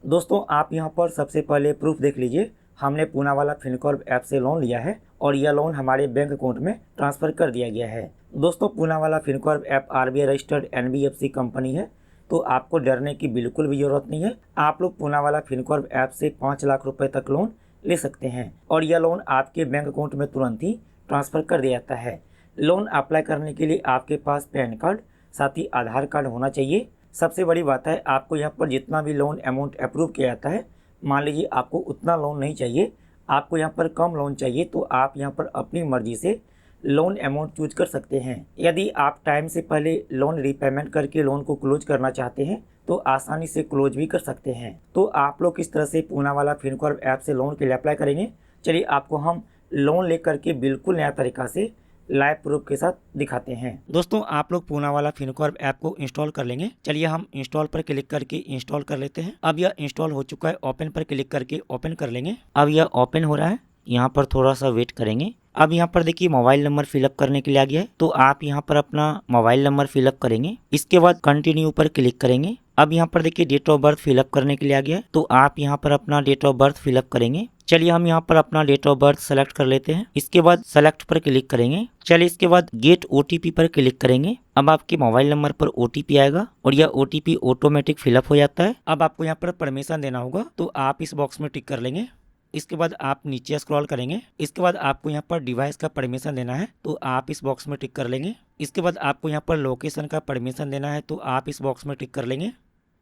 दोस्तों आप यहाँ पर सबसे पहले प्रूफ देख लीजिए। हमने पूनावाला फिनकॉर्प ऐप से लोन लिया है और यह लोन हमारे बैंक अकाउंट में ट्रांसफ़र कर दिया गया है। दोस्तों Poonawalla Fincorp app RBI registered NBFC company है, तो आपको डरने की बिल्कुल भी ज़रूरत नहीं है। आप लोग पूनावाला फिनकॉर्प ऐप से 5 लाख रुपए तक लोन ले सकते हैं और यह लोन आपके बैंक अकाउंट में तुरंत ही ट्रांसफ़र कर दिया जाता है। लोन अप्लाई करने के लिए आपके पास पैन कार्ड साथ ही आधार कार्ड होना चाहिए। सबसे बड़ी बात है, आपको यहाँ पर जितना भी लोन अमाउंट अप्रूव किया जाता है, मान लीजिए आपको उतना लोन नहीं चाहिए, आपको यहाँ पर कम लोन चाहिए, तो आप यहाँ पर अपनी मर्जी से लोन अमाउंट चूज कर सकते हैं। यदि आप टाइम से पहले लोन रीपेमेंट करके लोन को क्लोज करना चाहते हैं तो आसानी से क्लोज भी कर सकते हैं। तो आप लोग किस तरह से पूनावाला फिनकॉर्प ऐप से लोन के लिए अप्लाई करेंगे, चलिए आपको हम लोन लेकर के बिल्कुल नया तरीका से लाइव प्रूफ के साथ दिखाते हैं। दोस्तों आप लोग पूनावाला फिनकॉर्प ऐप को इंस्टॉल कर लेंगे। चलिए हम इंस्टॉल पर क्लिक करके इंस्टॉल कर लेते हैं। अब यह इंस्टॉल हो चुका है, ओपन पर क्लिक करके ओपन कर लेंगे। अब यह ओपन हो रहा है, यहाँ पर थोड़ा सा वेट करेंगे। अब यहाँ पर देखिए मोबाइल नंबर फिलअप करने के लिए आ गया है, तो आप यहाँ पर अपना मोबाइल नंबर फिलअप करेंगे। इसके बाद कंटिन्यू पर क्लिक करेंगे। अब यहाँ पर देखिए डेट ऑफ बर्थ फिलअप करने के लिए आ गया है, तो आप यहाँ पर अपना डेट ऑफ बर्थ फिलअप करेंगे। चलिए हम यहाँ पर अपना डेट ऑफ बर्थ सेलेक्ट कर लेते हैं। इसके बाद सेलेक्ट पर क्लिक करेंगे। चलिए इसके बाद गेट ओटीपी पर क्लिक करेंगे। अब आपके मोबाइल नंबर पर ओटीपी आएगा और यह ओटीपी ऑटोमेटिक फिलअप हो जाता है। अब आपको यहाँ पर परमिशन देना होगा, तो आप इस बॉक्स में टिक कर लेंगे। इसके बाद आप नीचे स्क्रॉल करेंगे। इसके बाद आपको यहाँ पर डिवाइस का परमिशन देना है, तो आप इस बॉक्स में टिक कर लेंगे। इसके बाद आपको यहाँ पर लोकेशन का परमिशन देना है, तो आप इस बॉक्स में टिक कर लेंगे।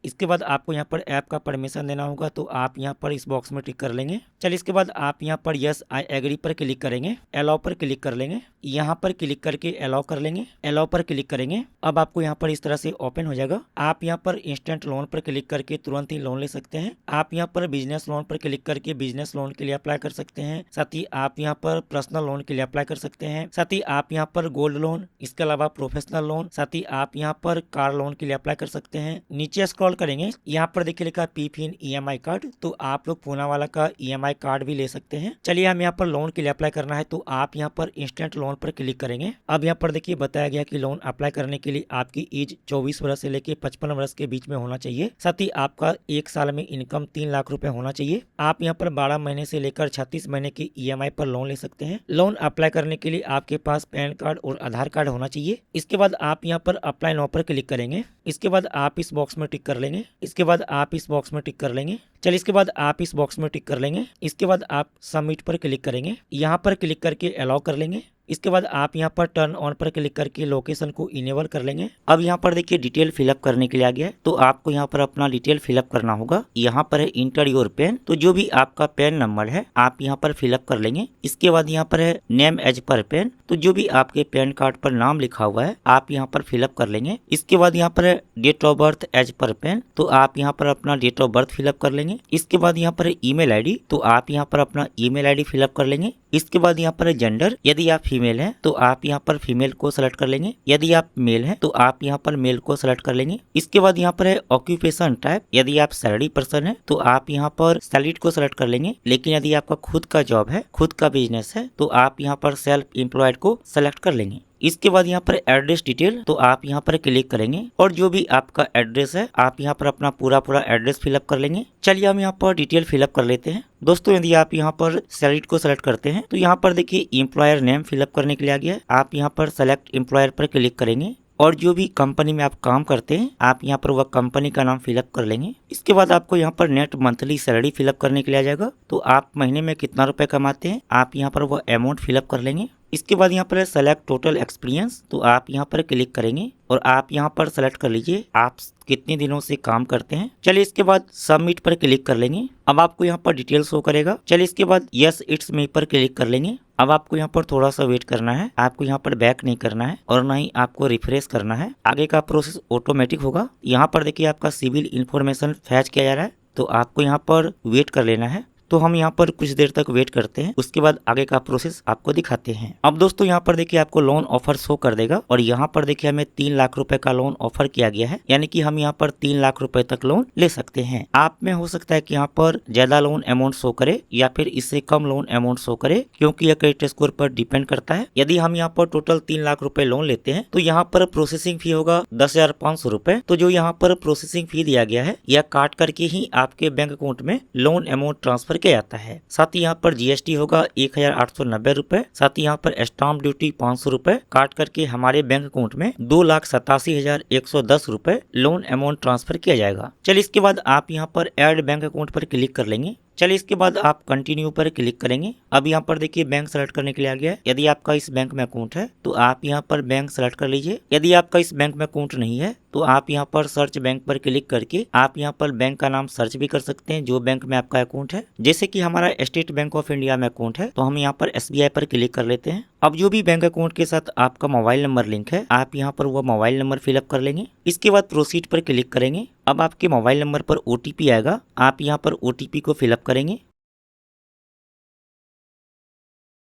इसके बाद आपको यहाँ पर ऐप का परमिशन देना होगा, तो आप यहाँ पर इस बॉक्स में टिक कर लेंगे। चलिए इसके बाद आप यहाँ पर यस आई एग्री पर क्लिक करेंगे, अलाउ पर क्लिक कर लेंगे। यहाँ पर क्लिक करके अलाउ कर लेंगे, अलाउ पर क्लिक करेंगे। अब आपको यहाँ पर इस तरह से ओपन हो जाएगा। आप यहाँ पर इंस्टेंट लोन पर क्लिक करके तुरंत ही लोन ले सकते हैं। आप यहाँ पर बिजनेस लोन पर क्लिक करके बिजनेस लोन के लिए अप्लाई कर सकते हैं। साथ ही आप यहाँ पर पर्सनल लोन के लिए अप्लाई कर सकते हैं। साथ ही आप यहाँ पर गोल्ड लोन, इसके अलावा प्रोफेशनल लोन, साथ ही आप यहाँ पर कार लोन के लिए अप्लाई कर सकते हैं। नीचे स्क्रॉल करेंगे, यहाँ पर देखिए लिखा पी फिन ईएमआई कार्ड, तो आप लोग पूनावाला का ईएमआई कार्ड भी ले सकते हैं। चलिए हम यहाँ पर लोन के लिए अप्लाई करना है, तो आप यहाँ पर इंस्टेंट लोन पर क्लिक करेंगे। अब यहाँ पर देखिए बताया गया कि लोन अप्लाई करने के लिए आपकी एज 24 वर्ष से लेकर 55 वर्ष के बीच में होना चाहिए। साथ ही आपका 1 साल में इनकम 3 लाख रुपए होना चाहिए। आप यहाँ पर 12 महीने से लेकर 36 महीने की ईएमआई पर लोन ले सकते हैं। लोन अप्लाई करने के लिए आपके पास पैन कार्ड और आधार कार्ड होना चाहिए। इसके बाद आप यहाँ पर अप्लाई नाउ पर क्लिक करेंगे। इसके बाद आप इस बॉक्स में टिक कर लेंगे। इसके बाद आप इस बॉक्स में टिक कर लेंगे। चलिए इसके बाद आप इस बॉक्स में टिक कर लेंगे। इसके बाद आप सबमिट पर क्लिक करेंगे। यहाँ पर क्लिक करके अलाउ कर लेंगे। इसके बाद आप यहाँ पर टर्न ऑन पर क्लिक करके लोकेशन को इनेबल कर लेंगे। अब यहाँ पर देखिए डिटेल फिलअप करने के लिए आ गया है, तो आपको यहाँ पर अपना डिटेल फिलअप करना होगा। यहाँ पर है इंटर योर पैन, तो जो भी आपका पैन नंबर है आप यहाँ पर फिलअप कर लेंगे। इसके बाद यहाँ पर है नेम एज पर पैन, तो जो भी आपके पैन कार्ड पर नाम लिखा हुआ है आप यहाँ पर फिलअप कर लेंगे। इसके बाद यहाँ पर है date of birth as per PAN, तो आप यहाँ पर अपना डेट ऑफ बर्थ फिलअप कर लेंगे। इसके बाद यहाँ पर है ईमेल आईडी, तो आप यहाँ पर अपना ईमेल आईडी फिलअप कर लेंगे। इसके बाद यहाँ पर है जेंडर, यदि आप फीमेल हैं तो आप यहाँ पर फीमेल को सेलेक्ट कर लेंगे। यदि आप मेल हैं तो आप यहाँ पर मेल को सेलेक्ट कर लेंगे। इसके बाद यहाँ पर है ऑक्यूपेशन टाइप, यदि आप सैलरी पर्सन है तो आप यहाँ पर सैलरीड को सेलेक्ट कर लेंगे। लेकिन यदि आपका खुद का जॉब है, खुद का बिजनेस है, तो आप यहाँ पर सेल्फ एम्प्लॉयड को सेलेक्ट कर लेंगे। इसके बाद यहाँ पर एड्रेस डिटेल, तो आप यहाँ पर क्लिक करेंगे और जो भी आपका एड्रेस है आप यहाँ पर अपना पूरा एड्रेस फिलअप कर लेंगे। चलिए हम यहाँ पर डिटेल फिलअप कर लेते हैं। दोस्तों यदि आप यहाँ पर सैलरीड को सेलेक्ट करते हैं तो यहाँ पर देखिए एम्प्लॉयर नेम फिलअप करने के लिए आ गया है। आप यहाँ पर सेलेक्ट एम्प्लॉयर पर क्लिक करेंगे और जो भी कंपनी में आप काम करते हैं आप यहाँ पर वह कंपनी का नाम फिलअप कर लेंगे। इसके बाद आपको यहाँ पर नेट मंथली सैलरी फिलअप करने के लिए आ जाएगा, तो आप महीने में कितना रुपए कमाते हैं आप यहाँ पर वह अमाउंट फिलअप कर लेंगे। इसके बाद यहाँ पर सेलेक्ट टोटल एक्सपीरियंस, तो आप यहाँ पर क्लिक करेंगे और आप यहाँ पर सेलेक्ट कर लीजिए आप कितने दिनों से काम करते हैं। चलिए इसके बाद सबमिट पर क्लिक कर लेंगे। अब आपको यहाँ पर डिटेल शो करेगा। चलिए इसके बाद यस इट्स मी पर क्लिक कर लेंगे। अब आपको यहाँ पर थोड़ा सा वेट करना है, आपको यहाँ पर बैक नहीं करना है और ना ही आपको रिफ्रेश करना है। आगे का प्रोसेस ऑटोमेटिक होगा। यहाँ पर देखिए आपका सिविल इंफॉर्मेशन फैच किया जा रहा है, तो आपको यहाँ पर वेट कर लेना है। तो हम यहाँ पर कुछ देर तक वेट करते हैं, उसके बाद आगे का प्रोसेस आपको दिखाते हैं। अब दोस्तों यहाँ पर देखिए आपको लोन ऑफर शो कर देगा और यहाँ पर देखिए हमें 3 लाख रुपए का लोन ऑफर किया गया है, यानी कि हम यहाँ पर 3 लाख रुपए तक लोन ले सकते हैं। आप में हो सकता है कि यहाँ पर ज्यादा लोन अमाउंट शो करे या फिर इससे कम लोन अमाउंट शो करे, क्योंकि यह क्रेडिट स्कोर पर डिपेंड करता है। यदि हम यहाँ पर टोटल 3 लाख रुपए लोन लेते हैं तो यहाँ पर प्रोसेसिंग फी होगा 10,500 रुपए। तो जो यहाँ पर प्रोसेसिंग फी दिया गया है यह काट करके ही आपके बैंक अकाउंट में लोन अमाउंट ट्रांसफर किया जाता है। साथ ही यहाँ पर जीएसटी होगा 1,890 रुपए। साथ ही यहाँ पर स्टाम्प ड्यूटी 500 रुपए काट करके हमारे बैंक अकाउंट में 2,87,110 रुपए लोन अमाउंट ट्रांसफर किया जाएगा। चलिए इसके बाद आप यहाँ पर ऐड बैंक अकाउंट पर क्लिक कर लेंगे। चलिए इसके बाद आप कंटिन्यू पर क्लिक करेंगे। अब यहाँ पर देखिए बैंक सेलेक्ट करने के लिए आ गया है। यदि आपका इस बैंक में अकाउंट है तो आप यहाँ पर बैंक सेलेक्ट कर लीजिए। यदि आपका इस बैंक में अकाउंट नहीं है तो आप यहाँ पर सर्च बैंक पर क्लिक करके आप यहाँ पर बैंक का नाम सर्च भी कर सकते हैं जो बैंक में आपका अकाउंट है। जैसे कि हमारा स्टेट बैंक ऑफ इंडिया में अकाउंट है तो हम यहाँ पर SBI पर क्लिक कर लेते हैं। अब जो भी बैंक अकाउंट के साथ आपका मोबाइल नंबर लिंक है आप यहाँ पर वो मोबाइल नंबर फिलअप कर लेंगे। इसके बाद प्रोसीड पर क्लिक करेंगे। अब आपके मोबाइल नंबर पर OTP आएगा, आप यहाँ पर OTP को फिलअप करेंगे।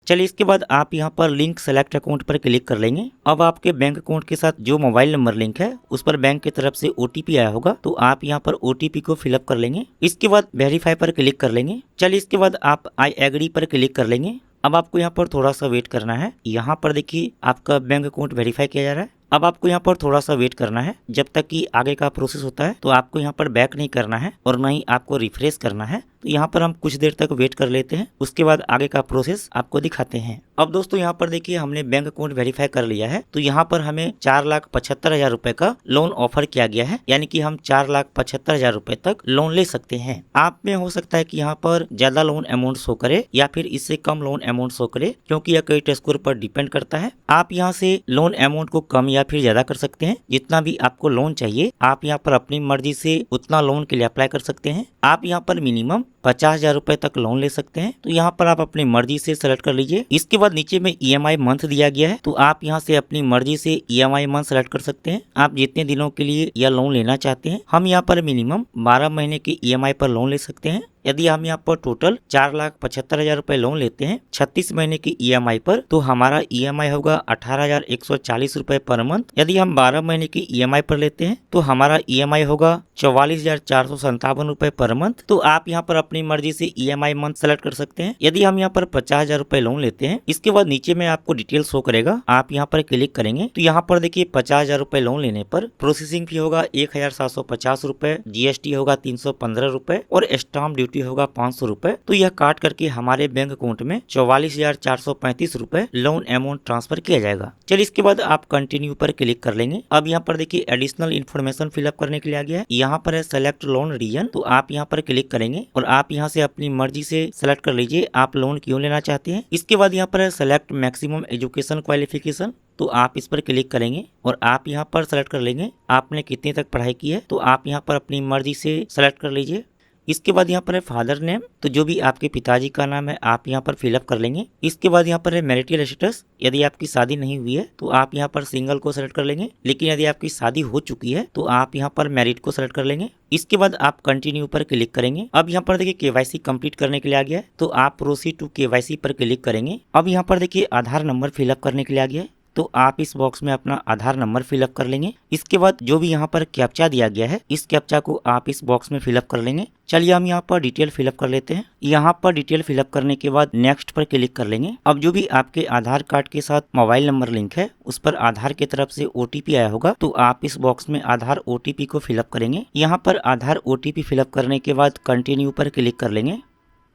चलिए इसके बाद आप यहाँ पर लिंक सेलेक्ट अकाउंट पर क्लिक कर लेंगे। अब आपके बैंक अकाउंट के साथ जो मोबाइल नंबर लिंक है उस पर बैंक की तरफ से OTP आया होगा, तो आप यहाँ पर OTP को फिलअप कर लेंगे। इसके बाद वेरीफाई पर क्लिक कर लेंगे। चलिए इसके बाद आप आई एग्री पर क्लिक कर लेंगे। अब आपको यहाँ पर थोड़ा सा वेट करना है। यहाँ पर देखिए आपका बैंक अकाउंट वेरीफाई किया जा रहा है। अब आपको यहाँ पर थोड़ा सा वेट करना है जब तक कि आगे का प्रोसेस होता है। तो आपको यहाँ पर बैक नहीं करना है और ना ही आपको रिफ्रेश करना है। तो यहाँ पर हम कुछ देर तक वेट कर लेते हैं, उसके बाद आगे का प्रोसेस आपको दिखाते हैं। अब दोस्तों यहाँ पर देखिए हमने बैंक अकाउंट वेरीफाई कर लिया है। तो यहाँ पर हमें 4,75,000 रुपए का लोन ऑफर किया गया है, यानी कि हम 4,75,000 रुपए तक लोन ले सकते हैं। आप में हो सकता है कि यहाँ पर ज्यादा लोन अमाउंट शो करे या फिर इससे कम लोन अमाउंट शो करे, क्योंकि यह क्रेडिट स्कोर पर डिपेंड करता है। आप यहाँ से लोन अमाउंट को कम या फिर ज्यादा कर सकते हैं। जितना भी आपको लोन चाहिए आप यहाँ पर अपनी मर्जी से उतना लोन के लिए अप्लाई कर सकते हैं। आप यहाँ पर मिनिमम 50,000 रुपए तक लोन ले सकते हैं। तो यहाँ पर आप अपनी मर्जी से सेलेक्ट कर लीजिए। इसके बाद नीचे में EMI मंथ दिया गया है, तो आप यहाँ से अपनी मर्जी से EMI मंथ सेलेक्ट कर सकते हैं। आप जितने दिनों के लिए यह लोन लेना चाहते हैं। हम यहाँ पर मिनिमम 12 महीने की EMI पर लोन ले सकते हैं। यदि हम यहाँ पर टोटल 4,75,000 रुपए लोन लेते हैं 36 महीने की EMI पर, तो हमारा EMI होगा 18,140 रुपए पर मंथ। यदि हम 12 महीने की EMI पर लेते हैं तो हमारा EMI होगा 44,457 रुपए पर मंथ। तो आप यहाँ पर अपनी मर्जी से EMI मंथ सेलेक्ट कर सकते हैं। यदि हम यहाँ पर 50,000 रुपए लोन लेते हैं, इसके बाद नीचे में आपको डिटेल शो करेगा, आप यहाँ पर क्लिक करेंगे तो यहाँ पर देखिए 50,000 रुपए लोन लेने पर प्रोसेसिंग फी होगा 1,750 रुपए, GST होगा 315 रुपए और स्टाम्प ड्यूटी होगा 500 रुपए। तो यह काट करके हमारे बैंक अकाउंट में 44,435 रुपए लोन अमाउंट ट्रांसफर किया जाएगा। चलिए इसके बाद आप कंटिन्यू पर क्लिक कर लेंगे। अब यहाँ पर देखिए एडिशनल इन्फॉर्मेशन फिलअप करने के लिए आ गया है। यहाँ पर है सेलेक्ट लोन रीजन, तो आप यहाँ पर क्लिक करेंगे और आप यहाँ से अपनी मर्जी से सेलेक्ट कर लीजिए आप लोन क्यों लेना चाहते हैं। इसके बाद यहाँ पर है सेलेक्ट मैक्सिमम एजुकेशन क्वालिफिकेशन, तो आप इस पर क्लिक करेंगे और आप यहाँ पर सेलेक्ट कर लेंगे आपने कितने तक पढ़ाई की है। तो आप यहाँ पर अपनी मर्जी से सेलेक्ट कर लीजिए। इसके बाद यहाँ पर है फादर नेम, तो जो भी आपके पिताजी का नाम है आप यहाँ पर फिलअप कर लेंगे। इसके बाद यहाँ पर है मैरिटल स्टेटस, यदि आपकी शादी नहीं हुई है तो आप यहाँ पर सिंगल को सेलेक्ट कर लेंगे, लेकिन यदि आपकी शादी हो चुकी है तो आप यहाँ पर मैरिड को सेलेक्ट कर लेंगे। इसके बाद आप कंटिन्यू पर क्लिक करेंगे। अब यहाँ पर देखिए KYC कंप्लीट करने के लिए आ गया है, तो आप प्रोसीड टू KYC पर क्लिक करेंगे। अब यहाँ पर देखिए आधार नंबर फिलअप करने के लिए आ गया है, तो आप इस बॉक्स में अपना आधार नंबर फिलअप कर लेंगे। इसके बाद जो भी यहाँ पर कैप्चा दिया गया है इस कैप्चा को आप इस बॉक्स में फिलअप कर लेंगे। चलिए हम यहाँ पर डिटेल फिलअप कर लेते हैं। यहाँ पर डिटेल फिलअप करने के बाद नेक्स्ट पर क्लिक कर लेंगे। अब जो भी आपके आधार कार्ड के साथ मोबाइल नंबर लिंक है उस पर आधार की तरफ से OTP आया होगा, तो आप इस बॉक्स में आधार OTP को फिलअप करेंगे। यहाँ पर आधार OTP फिलअप करने के बाद कंटिन्यू पर क्लिक कर लेंगे।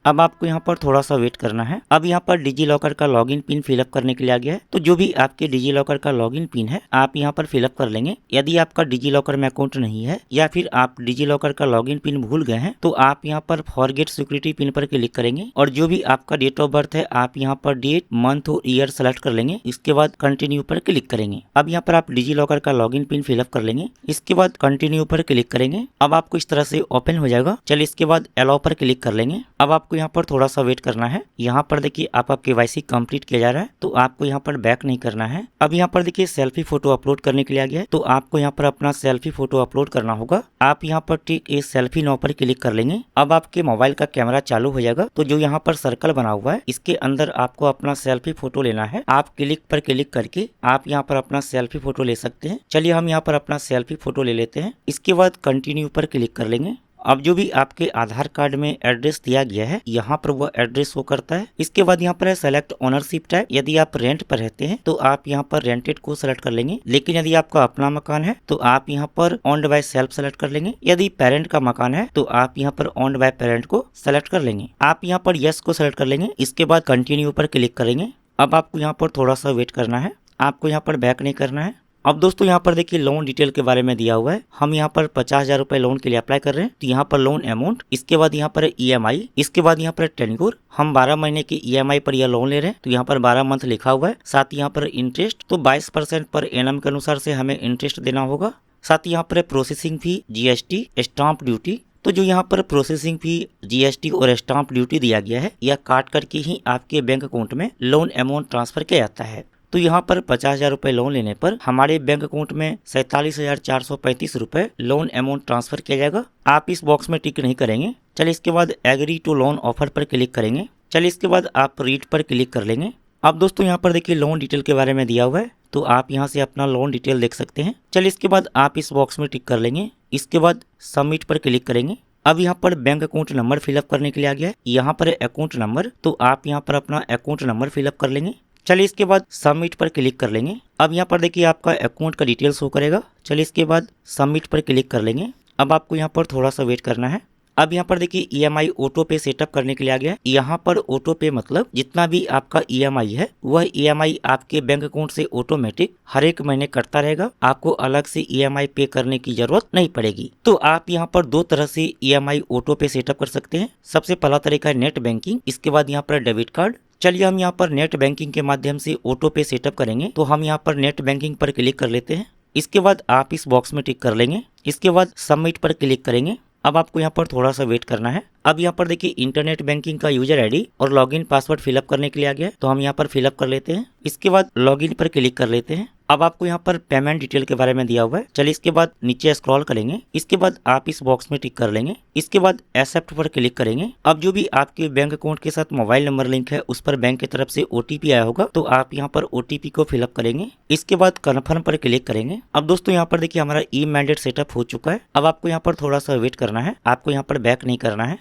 अब आपको यहाँ पर थोड़ा सा वेट करना है। अब यहाँ पर डिजी लॉकर का लॉगिन पिन फिलअप करने के लिए आ गया है, तो जो भी आपके डिजी लॉकर का लॉगिन पिन है आप यहाँ पर फिलअप कर लेंगे। यदि आपका डिजी लॉकर में अकाउंट नहीं है या फिर आप डिजी लॉकर का लॉगिन पिन भूल गए हैं तो आप यहाँ पर फॉरगेट सिक्योरिटी पिन पर क्लिक करेंगे और जो भी आपका डेट ऑफ बर्थ है आप यहाँ पर डेट, मंथ और ईयर सेलेक्ट कर लेंगे। इसके बाद कंटिन्यू पर क्लिक करेंगे। अब यहाँ पर आप डिजी लॉकर का लॉगिन पिन फिलअप कर लेंगे। इसके बाद कंटिन्यू पर क्लिक करेंगे। अब आपको इस तरह से ओपन हो जाएगा। चलिए इसके बाद अलाउ पर क्लिक कर लेंगे। अब आपको यहाँ पर थोड़ा सा वेट करना है। यहाँ पर देखिए आपका KYC कंप्लीट किया जा रहा है, तो आपको यहाँ पर बैक नहीं करना है। अब यहाँ पर देखिए सेल्फी फोटो अपलोड करने के लिए आ गया है, तो आपको यहाँ पर अपना सेल्फी फोटो अपलोड करना होगा। आप यहाँ पर ठीक इस सेल्फी नाउ पर क्लिक कर लेंगे। अब आपके मोबाइल का कैमरा चालू हो जाएगा, तो जो यहाँ पर सर्कल बना हुआ है इसके अंदर आपको अपना सेल्फी फोटो लेना है। आप क्लिक पर क्लिक करके आप यहाँ पर अपना सेल्फी फोटो ले सकते हैं। चलिए हम यहाँ पर अपना सेल्फी फोटो ले लेते हैं। इसके बाद कंटिन्यू पर क्लिक कर लेंगे। अब जो भी आपके आधार कार्ड में एड्रेस दिया गया है यहाँ पर वो एड्रेस शो करता है। इसके बाद यहाँ पर है सेलेक्ट ओनरशिप टाइप। यदि आप रेंट पर रहते हैं तो आप यहाँ पर रेंटेड को सेलेक्ट कर लेंगे, लेकिन यदि आपका अपना मकान है तो आप यहाँ पर ओन्ड बाय सेल्फ सेलेक्ट कर लेंगे। यदि पेरेंट का मकान है तो आप यहाँ पर ओन्ड बाय पेरेंट को सेलेक्ट कर लेंगे। आप यहाँ पर यस को सेलेक्ट कर लेंगे। इसके बाद कंटिन्यू पर क्लिक करेंगे। अब आपको यहाँ पर थोड़ा सा वेट करना है, आपको यहाँ पर बैक नहीं करना है। अब दोस्तों यहाँ पर देखिए लोन डिटेल के बारे में दिया हुआ है। हम यहाँ पर 50,000 रुपए लोन के लिए अप्लाई कर रहे हैं, तो यहाँ पर लोन अमाउंट, इसके बाद यहाँ पर EMI, इसके बाद यहाँ पर टेन्योर। हम 12 महीने की EMI पर यह लोन ले रहे हैं, तो यहाँ पर 12 मंथ लिखा हुआ है। साथ ही यहाँ पर इंटरेस्ट तो 22% पर एनम के अनुसार से हमें इंटरेस्ट देना होगा। साथ ही यहाँ पर processing fee, GST, stamp duty. तो जो यहाँ पर प्रोसेसिंग फी, GST और स्टाम्प ड्यूटी दिया गया है, यह काट करके ही आपके बैंक अकाउंट में लोन अमाउंट ट्रांसफर किया जाता है। तो यहाँ पर 50,000 रुपए लोन लेने पर हमारे बैंक अकाउंट में 47,435 रुपए लोन अमाउंट ट्रांसफर किया जाएगा। आप इस बॉक्स में टिक नहीं करेंगे। चलिए इसके बाद एग्री टू लोन ऑफर पर क्लिक करेंगे। चलिए इसके बाद आप रीड पर क्लिक कर लेंगे। अब दोस्तों यहाँ पर देखिए लोन डिटेल के बारे में दिया हुआ है, तो आप यहाँ से अपना लोन डिटेल देख सकते हैं। चलिए इसके बाद आप इस बॉक्स में टिक कर लेंगे। इसके बाद सबमिट पर क्लिक करेंगे। अब यहाँ पर बैंक अकाउंट नंबर फिलअप करने के लिए आ गया है। यहाँ पर अकाउंट नंबर, तो आप यहाँ पर अपना अकाउंट नंबर फिलअप कर लेंगे। चलिए इसके बाद सबमिट पर क्लिक कर लेंगे। अब यहाँ पर देखिए आपका अकाउंट का डिटेल शो करेगा। चलिए इसके बाद सबमिट पर क्लिक कर लेंगे। अब आपको यहाँ पर थोड़ा सा वेट करना है। अब यहाँ पर देखिए EMI ऑटो पे सेटअप करने के लिए आ गया है। यहाँ पर ऑटो पे मतलब जितना भी आपका EMI है वह EMI आपके बैंक अकाउंट से ऑटोमेटिक हर एक महीने कटता रहेगा। आपको अलग से EMI पे करने की जरूरत नहीं पड़ेगी। तो आप यहाँ पर दो तरह से EMI ऑटो पे सेटअप कर सकते हैं। सबसे पहला तरीका है नेट बैंकिंग, इसके बाद यहाँ पर डेबिट कार्ड। चलिए हम यहाँ पर नेट बैंकिंग के माध्यम से ऑटो पे सेटअप करेंगे, तो हम यहाँ पर नेट बैंकिंग पर क्लिक कर लेते हैं। इसके बाद आप इस बॉक्स में टिक कर लेंगे। इसके बाद सबमिट पर क्लिक करेंगे। अब आपको यहाँ पर थोड़ा सा वेट करना है। अब यहाँ पर देखिए इंटरनेट बैंकिंग का यूजर आईडी और लॉगिन पासवर्ड फिलअप करने के लिए आ गया है, तो हम यहाँ पर फिलअप कर लेते हैं। इसके बाद लॉगिन पर क्लिक कर लेते हैं। अब आपको यहाँ पर पेमेंट डिटेल के बारे में दिया हुआ है। चलिए इसके बाद नीचे स्क्रॉल करेंगे। इसके बाद आप इस बॉक्स में टिक कर लेंगे। इसके बाद एक्सेप्ट पर क्लिक करेंगे। अब जो भी आपके बैंक अकाउंट के साथ मोबाइल नंबर लिंक है उस पर बैंक की तरफ से OTP आया होगा, तो आप यहाँ पर OTP को फिलअप करेंगे। इसके बाद कन्फर्म पर क्लिक करेंगे। अब दोस्तों यहाँ पर देखिए हमारा ई मैंडेट सेटअप हो चुका है। अब आपको यहाँ पर थोड़ा सा वेट करना है, आपको यहाँ पर बैक नहीं करना है।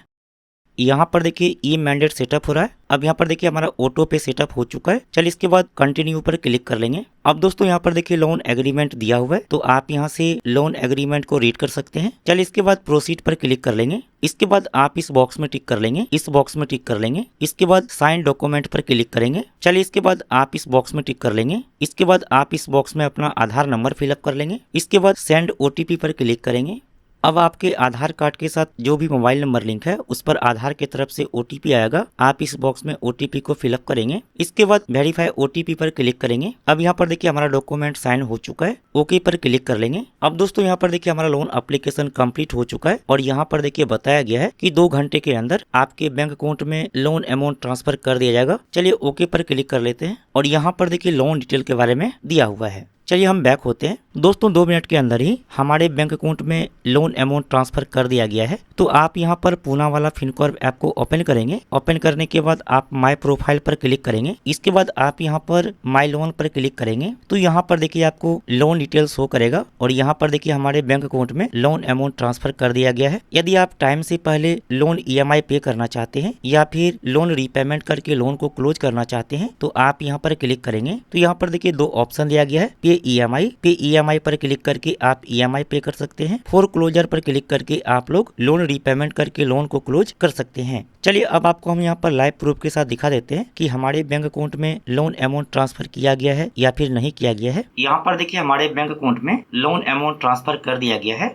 यहाँ पर देखिए ई मैंडेट सेटअप हो रहा है। अब यहाँ पर देखिए हमारा ऑटो पे सेटअप हो चुका है। चलिए इसके बाद कंटिन्यू पर क्लिक कर लेंगे। अब दोस्तों यहाँ पर देखिए लोन एग्रीमेंट दिया हुआ है, तो आप यहाँ से लोन एग्रीमेंट को रीड कर सकते हैं। चलिए इसके बाद प्रोसीड पर क्लिक कर लेंगे। इसके बाद आप इस बॉक्स में टिक कर लेंगे, इस बॉक्स में टिक कर लेंगे। इसके बाद साइन डॉक्यूमेंट पर क्लिक करेंगे। चलिए इसके बाद आप इस बॉक्स में टिक कर लेंगे। इसके बाद आप इस बॉक्स में अपना आधार नंबर फिलअप कर लेंगे। इसके बाद सेंड OTP पर क्लिक करेंगे। अब आपके आधार कार्ड के साथ जो भी मोबाइल नंबर लिंक है उस पर आधार की तरफ से OTP आएगा। आप इस बॉक्स में OTP को फिलअप करेंगे। इसके बाद वेरीफाई OTP पर क्लिक करेंगे। अब यहाँ पर देखिए हमारा डॉक्यूमेंट साइन हो चुका है। ओके पर क्लिक कर लेंगे। अब दोस्तों यहाँ पर देखिए हमारा लोन एप्लीकेशन कंप्लीट हो चुका है और यहाँ पर देखिए बताया गया है कि 2 घंटे के अंदर आपके बैंक अकाउंट में लोन अमाउंट ट्रांसफर कर दिया जाएगा। चलिए ओके पर क्लिक कर लेते हैं और यहाँ पर देखिए लोन डिटेल के बारे में दिया हुआ है। चलिए हम बैक होते हैं। दोस्तों 2 मिनट के अंदर ही हमारे बैंक अकाउंट में लोन अमाउंट ट्रांसफर कर दिया गया है। तो आप यहाँ पर पूना वाला फिनकॉर्प ऐप को ओपन करेंगे। ओपन करने के बाद आप माय प्रोफाइल पर क्लिक करेंगे। इसके बाद आप यहाँ पर माय लोन पर क्लिक करेंगे, तो यहाँ पर देखिए आपको लोन डिटेल शो करेगा और यहाँ पर देखिए हमारे बैंक अकाउंट में लोन अमाउंट ट्रांसफर कर दिया गया है। यदि आप टाइम से पहले लोन EMI पे करना चाहते हैं या फिर लोन रीपेमेंट करके लोन को क्लोज करना चाहते हैं, तो आप यहाँ पर क्लिक करेंगे। तो यहाँ पर देखिए 2 ऑप्शन दिया गया है, पे EMI पर क्लिक करके आप EMI पे कर सकते हैं। फॉर क्लोजर पर क्लिक करके आप लोग लोन रीपेमेंट करके लोन को क्लोज कर सकते हैं। चलिए अब आपको हम यहाँ पर लाइव प्रूफ के साथ दिखा देते हैं कि हमारे बैंक अकाउंट में लोन अमाउंट ट्रांसफर किया गया है या फिर नहीं किया गया है। यहाँ पर देखिए हमारे बैंक अकाउंट में लोन अमाउंट ट्रांसफर कर दिया गया है।